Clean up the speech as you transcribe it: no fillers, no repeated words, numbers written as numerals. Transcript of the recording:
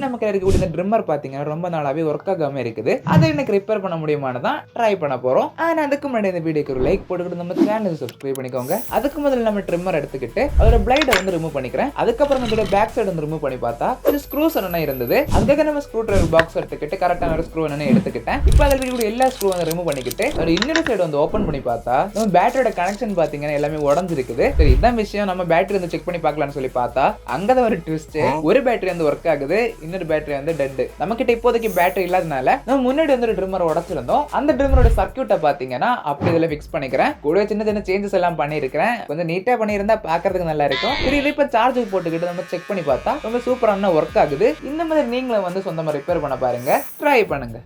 First நமக்கு இருக்கக்கூடிய இந்த ட்ரிம்மர் பாத்தீங்கன்னா ரொம்ப நாளாவே ஒர்க் ஆகாம இருக்குது. அதை எனக்கு ரிப்பேர் பண்ண முடியுமான்னு தான் ட்ரை பண்ண போறோம். ஆனா அதுக்கு முன்னாடி இந்த வீடியோக்கு ஒரு லைக் போட்டுக்கிட்டு நம்ம சேனலை சப்ஸ்கிரைப் பண்ணிக்கோங்க. அதுக்கு முதல்ல நம்ம ட்ரிம்மர் எடுத்துக்கிட்டு அதோட பிளேடை வந்து ரிமூவ் பண்ணிக்கிறேன். அதுக்கப்புறம் இதோட பேக் சைடு வந்து ரிமூவ் பண்ணி பார்த்தா கொஞ்சம் ஸ்க்ரூஸ் என்ன இருந்தது. அதுக்காக நம்ம ஸ்க்ரூ டிரைவர் பாக்ஸ் எடுத்துக்கிட்டு கரெக்டான ஒரு ஸ்க்ரூ என்ன எடுத்துக்கிட்டேன். இப்போ அதில் இருக்கக்கூடிய எல்லா ஸ்க்ரூ வந்து ரிமூவ் பண்ணிக்கிட்டு அதோட இன்னொரு சைடு வந்து ஓப்பன் பண்ணி பார்த்தா நம்ம பேட்டரியோட கனெக்ஷன் பாத்தீங்கன்னா எல்லாமே உடஞ்சிருக்குது. சரி இதான் விஷயம், நம்ம பேட்டரி வந்து செக் பண்ணி பார்க்கலாம்னு சொல்லி பார்த்தா அங்கதான் ஒரு ட்விஸ்ட். ஒரு பேட்டரி வந்து ஒர்க் ஆகுது, இன்னொரு பேட்டரி வந்து டெட். நம்ம கிட்ட இப்போதைக்கு பேட்டரி இல்லாதனால நம்ம முன்னாடி வந்து ஒரு ட்ரிம்மர் உடைச்சிருந்தோம். அந்த ட்ரிம்மரோட சர்க்யூட்டை பாத்தீங்கன்னா அப்படி இதுல ஃபிக்ஸ் பண்ணிக்கிறேன். கூட சின்ன சின்ன சேஞ்சஸ் எல்லாம் பண்ணிருக்கேன். கொஞ்சம் நீட்டா பண்ணியிருந்தா பாக்குறதுக்கு நல்லா இருக்கும். சரி இதை இப்ப சார்ஜ் போட்டுக்கிட்டு நம்ம செக் பண்ணி பார்த்தா ரொம்ப சூப்பரான ஒர்க் ஆகுது. இந்த மாதிரி நீங்களும் வந்து சொந்தமா ரிப்பேர் பண்ண பாருங்க, ட்ரை பண்ணுங்க.